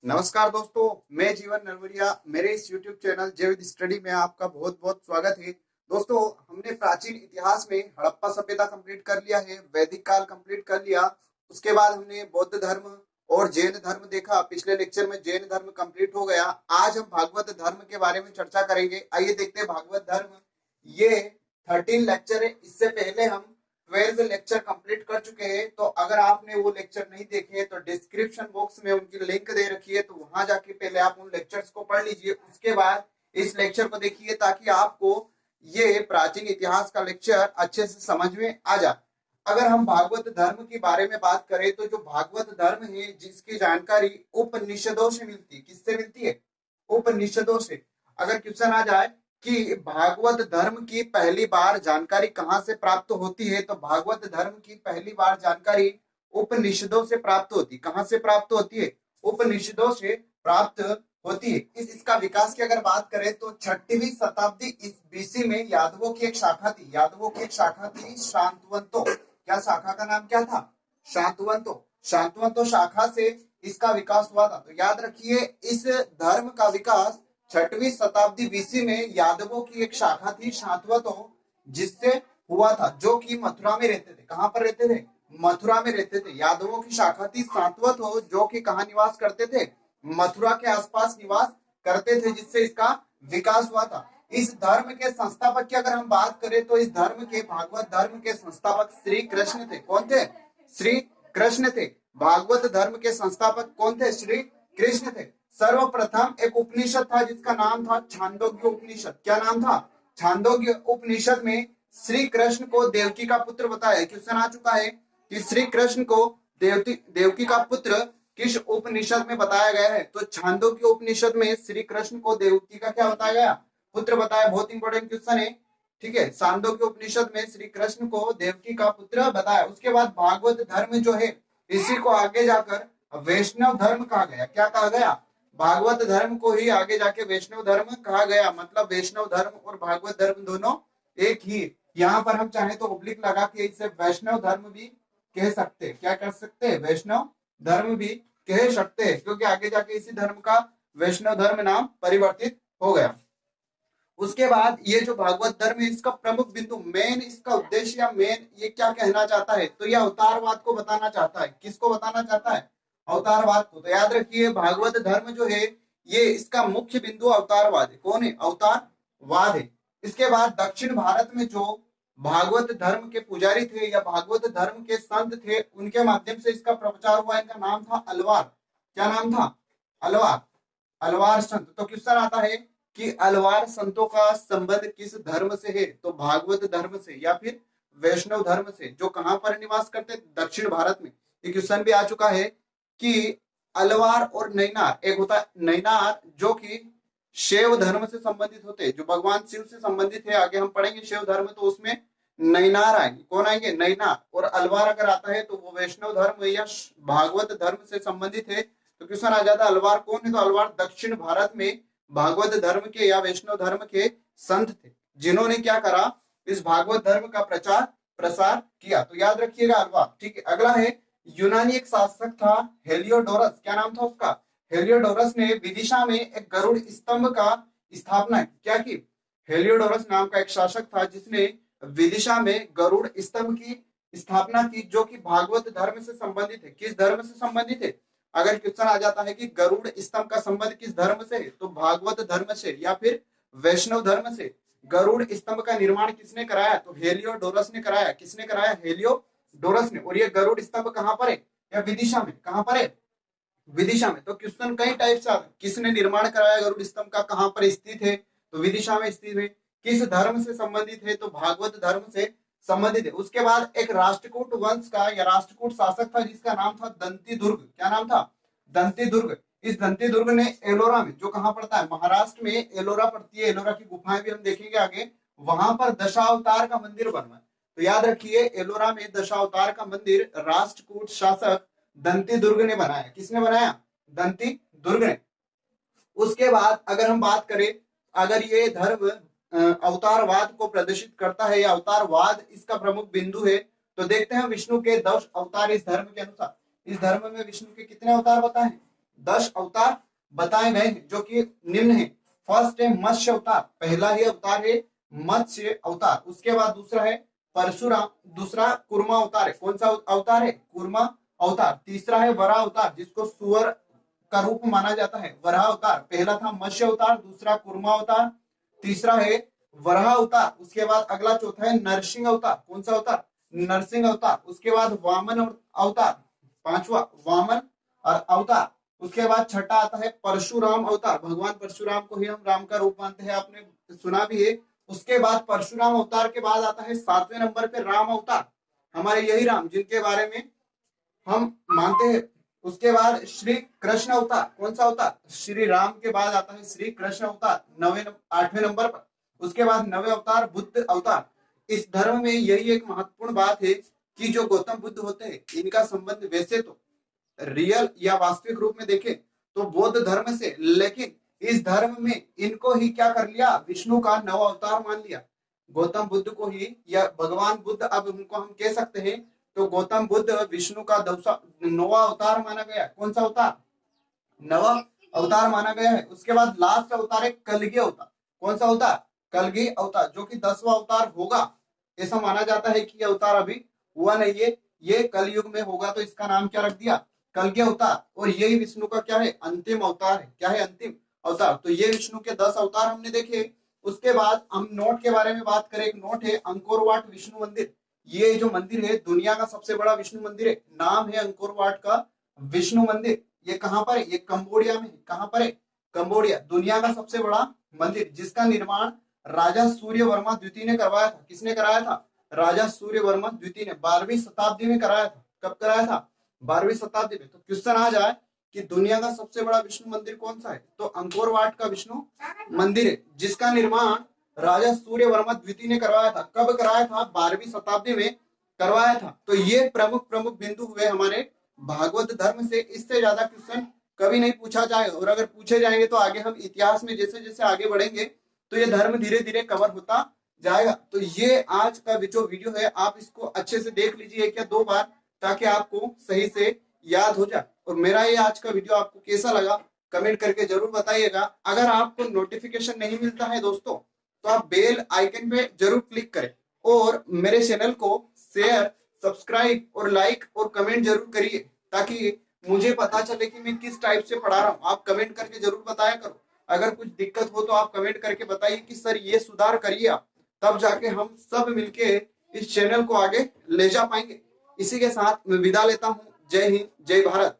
नमस्कार दोस्तों, मैं जीवन नरवरिया। मेरे इस YouTube चैनल जय विद स्टडी में आपका बहुत बहुत स्वागत है। दोस्तों, हमने प्राचीन इतिहास में हड़प्पा सभ्यता कंप्लीट कर लिया है, वैदिक काल कंप्लीट कर लिया। उसके बाद हमने बौद्ध धर्म और जैन धर्म देखा। पिछले लेक्चर में जैन धर्म कंप्लीट हो गया। आज हम भागवत धर्म के बारे में चर्चा करेंगे। आइए देखते हैं भागवत धर्म। ये 13 लेक्चर है। इससे पहले हम 12 लेक्चर कंप्लीट कर चुके हैं। तो अगर आपने वो लेक्चर नहीं देखे तो डिस्क्रिप्शन बॉक्स में उनकी लिंक दे रखी है, तो वहां जाके पहले आप उन लेक्चर्स को पढ़ लीजिए, उसके बाद इस लेक्चर को देखिए, ताकि आपको ये प्राचीन इतिहास का लेक्चर अच्छे से समझ में आ जाए। अगर हम भागवत धर्म के बारे में बात करें तो जो भागवत धर्म है, जिसकी जानकारी उपनिषदों से मिलती है। किससे मिलती है? उपनिषदों से। अगर क्वेश्चन आ जाए कि भागवत धर्म की पहली बार जानकारी कहां से प्राप्त होती है, तो भागवत धर्म की पहली बार जानकारी उपनिषदों से प्राप्त होती है। कहां से प्राप्त होती है? उपनिषदों से प्राप्त होती है। इसका विकास की अगर बात करें तो 6वीं शताब्दी इस बीसी में यादवों की एक शाखा थी। यादवों की एक शाखा थी शांतवंतो। क्या शाखा का नाम क्या था? शांतवंतो। शांतवंतो शाखा से इसका विकास हुआ था। तो याद रखिए, इस धर्म का विकास 6वीं शताब्दी बीसी में यादवों की एक शाखा थी शांतवंतो, जिससे हुआ था, जो कि मथुरा में रहते थे। कहां पर रहते थे? मथुरा में रहते थे। यादवों की शाखा थी शांतवंतो, जो कि कहां निवास करते थे? मथुरा के आसपास निवास करते थे, जिससे इसका विकास हुआ था। इस धर्म के संस्थापक की अगर हम बात करें तो इस धर्म के, भागवत धर्म के संस्थापक श्री कृष्ण थे। कौन थे? श्री कृष्ण थे। भागवत धर्म के संस्थापक कौन थे? श्री कृष्ण थे। सर्वप्रथम एक उपनिषद था जिसका नाम था छांदोग्य उपनिषद। क्या नाम था? छांदोग्य उपनिषद में श्री कृष्ण को देवकी का पुत्र बताया। क्वेश्चन आ चुका है कि श्री कृष्ण को देवकी का पुत्र किस उपनिषद में बताया गया है? तो छांदोग्य उपनिषद में श्री कृष्ण को देवकी का क्या बताया गया? पुत्र बताया। बहुत इंपॉर्टेंट क्वेश्चन है। ठीक है, छांदोग्य उपनिषद में श्री कृष्ण को देवकी का पुत्र बताया। उसके बाद भागवत धर्म जो है, इसी को आगे जाकर वैष्णव धर्म कहा गया। क्या कहा गया? भागवत धर्म को ही आगे जाके वैष्णव धर्म कहा गया। मतलब वैष्णव धर्म और भागवत धर्म दोनों एक ही। यहाँ पर हम चाहे तो ऑब्लिक लगा के इसे वैष्णव धर्म भी कह सकते हैं। क्या कर सकते हैं? वैष्णव धर्म भी कह सकते हैं, क्योंकि आगे जाके इसी धर्म का वैष्णव धर्म नाम परिवर्तित हो गया। उसके बाद ये जो भागवत धर्म है, इसका प्रमुख बिंदु, मेन इसका उद्देश्य या मेन ये क्या कहना चाहता है? तो ये अवतारवाद को बताना चाहता है। किसको बताना चाहता है? अवतारवाद को। तो याद रखिए, भागवत धर्म जो है, ये इसका मुख्य बिंदु अवतारवाद है। कौन है? अवतारवाद है। इसके बाद दक्षिण भारत में जो भागवत धर्म के पुजारी थे या भागवत धर्म के संत थे, उनके माध्यम से इसका प्रचार हुआ। इनका नाम था अलवार। क्या नाम था? अलवार। अलवार संत। तो क्वेश्चन आता है कि अलवार संतों का संबंध किस धर्म से है? तो भागवत धर्म से या फिर वैष्णव धर्म से, जो कहां पर निवास करते? दक्षिण भारत में। ये क्वेश्चन भी आ चुका है कि अलवार और नैनार, एक होता है नैनार जो कि शैव धर्म से संबंधित होते हैं, जो भगवान शिव से संबंधित है। आगे हम पढ़ेंगे शैव धर्म, तो उसमें नैनार आएंगे। कौन आएंगे? नैनार। और अलवार अगर आता है तो वो वैष्णव धर्म या भागवत धर्म से संबंधित है। तो क्वेश्चन आ जाता है अलवार कौन है? तो अलवार दक्षिण भारत में भागवत धर्म के या वैष्णव धर्म के संत थे, जिन्होंने क्या करा? इस भागवत धर्म का प्रचार प्रसार किया। तो याद रखिएगा अलवार। ठीक है, अगला है यूनानी एक शासक था हेलियोडोरस। क्या नाम था उसका? हेलियोडोरस ने विदिशा में एक गरुड़ स्तंभ का स्थापना की। क्या की? हेलियोडोरस नाम का एक शासक था जिसने विदिशा में गरुड़ स्तंभ की स्थापना की, जो कि भागवत धर्म से संबंधित है। किस धर्म से संबंधित है? अगर क्वेश्चन आ जाता है कि गरुड़ स्तंभ का संबंध किस धर्म से है, तो भागवत धर्म से या फिर वैष्णव धर्म से। गरुड़ स्तंभ का निर्माण किसने कराया? तो हेलियोडोरस ने कराया। किसने कराया? हेलियोडोरस ने। और ये गरुड़ स्तंभ कहां पर है? या विदिशा में। कहां पर है? विदिशा में। तो क्वेश्चन कई टाइप से, किसने निर्माण कराया गरुड़ स्तंभ का, कहां पर स्थित है? तो विदिशा में स्थित है। किस धर्म से संबंधित है? तो भागवत धर्म से संबंधित है। उसके बाद एक राष्ट्रकूट वंश का या राष्ट्रकूट शासक था जिसका नाम था दंती दुर्ग। क्या नाम था? दंती दुर्ग। इस दंती दुर्ग ने एलोरा में, जो कहां पड़ता है? महाराष्ट्र में एलोरा पड़ती है। एलोरा की गुफाएं भी हम देखेंगे आगे। वहां पर दशावतार का मंदिर बनवाया। तो याद रखिए, एलोरा में दशावतार का मंदिर राष्ट्रकूट शासक दंती दुर्ग ने बनाया। किसने बनाया? दंती दुर्ग ने। उसके बाद अगर हम बात करें, अगर ये धर्म अवतारवाद को प्रदर्शित करता है या अवतारवाद इसका प्रमुख बिंदु है, तो देखते हैं विष्णु के 10 अवतार इस धर्म के अनुसार। इस धर्म में विष्णु के कितने अवतार बताए हैं? 10 अवतार बताए गए हैं जो कि निम्न है। फर्स्ट है मत्स्य अवतार, पहला ही अवतार है मत्स्य अवतार। उसके बाद दूसरा है परशुराम, दूसरा कूर्मा अवतार है। कौन सा अवतार है? कूर्मा अवतार। तीसरा है वराह अवतार, जिसको सुअर का रूप माना जाता है, वराह अवतार। पहला था मत्स्य अवतार, दूसरा कूर्मा अवतार, तीसरा है वराह अवतार। उसके बाद अगला चौथा है नरसिंह अवतार। कौन सा अवतार? नरसिंह अवतार। उसके बाद वामन अवतार, पांचवा वामन और अवतार। उसके बाद छठा आता है परशुराम अवतार, भगवान परशुराम को ही हम राम का रूप मानते हैं, आपने सुना भी है। उसके बाद परशुराम अवतार के बाद आता है 7वें नंबर पे राम अवतार, हमारे यही राम जिनके बारे में हम मानते हैं। उसके बाद श्री कृष्ण अवतार। कौन सा अवतार? श्री राम के बाद आता है श्री कृष्ण अवतार 8वें नंबर पर। उसके बाद 9वें अवतार बुद्ध अवतार। इस धर्म में यही एक महत्वपूर्ण बात है कि जो गौतम बुद्ध होते हैं, इनका संबंध वैसे तो रियल या वास्तविक रूप में देखें तो बौद्ध धर्म से, लेकिन इस धर्म में इनको ही क्या कर लिया? विष्णु का नवा अवतार मान लिया। गौतम बुद्ध को ही, या भगवान बुद्ध अब उनको हम कह सकते हैं, तो गौतम बुद्ध विष्णु का नवा अवतार माना गया। कौन सा अवतार? नवा अवतार माना गया है। उसके बाद लास्ट अवतार है कलगी अवतार। कौन सा अवतार? कलगी अवतार, जो कि 10वां अवतार होगा। ऐसा माना जाता है कि यह अवतार अभी हुआ नहीं है, ये कलयुग में होगा, तो इसका नाम क्या रख दिया? कलगी अवतार। और यही विष्णु का क्या है? अंतिम अवतार है। क्या है? अंतिम अवतार। तो ये विष्णु के 10 अवतार हमने देखे। उसके बाद हम नोट के बारे में बात करें। एक नोट है अंकोर वाट विष्णु मंदिर। ये जो मंदिर है दुनिया का सबसे बड़ा विष्णु मंदिर है, नाम है अंकोर वाट का विष्णु मंदिर। ये कहां पर है? ये कंबोडिया में। कहां पर है? कंबोडिया। दुनिया का सबसे बड़ा मंदिर, जिसका निर्माण राजा सूर्य वर्मा द्वितीय ने करवाया था। किसने कराया था? राजा सूर्य वर्मा द्वितीय ने 12वीं शताब्दी में कराया था। कब कराया था? 12वीं शताब्दी में। तो क्वेश्चन आ जाए कि दुनिया का सबसे बड़ा विष्णु मंदिर कौन सा है, तो अंकोर वाट का विष्णु मंदिर है, जिसका निर्माण राजा सूर्य वर्मा द्वितीय ने करवाया था। कब कराया था? 12वीं शताब्दी में करवाया था। तो ये प्रमुख प्रमुख बिंदु हुए हमारे भागवत धर्म से। इससे ज्यादा क्वेश्चन कभी नहीं पूछा जाएगा, और अगर पूछे जाएंगे तो आगे हम इतिहास में जैसे जैसे आगे बढ़ेंगे तो ये धर्म धीरे धीरे कवर होता जाएगा। तो ये आज का जो वीडियो है, आप इसको अच्छे से देख लीजिए एक या दो बार, ताकि आपको सही से याद हो जाए। और मेरा ये आज का वीडियो आपको कैसा लगा कमेंट करके जरूर बताइएगा। अगर आपको नोटिफिकेशन नहीं मिलता है दोस्तों, तो आप बेल आइकन पे जरूर क्लिक करें, और मेरे चैनल को शेयर, सब्सक्राइब और लाइक और कमेंट जरूर करिए, ताकि मुझे पता चले कि मैं किस टाइप से पढ़ा रहा हूँ। आप कमेंट करके जरूर बताया करो। अगर कुछ दिक्कत हो तो आप कमेंट करके बताइए कि सर ये सुधार करिए आप, तब जाके हम सब मिलके इस चैनल को आगे ले जा पाएंगे। इसी के साथ मैं विदा लेता हूँ। जय हिंद, जय भारत।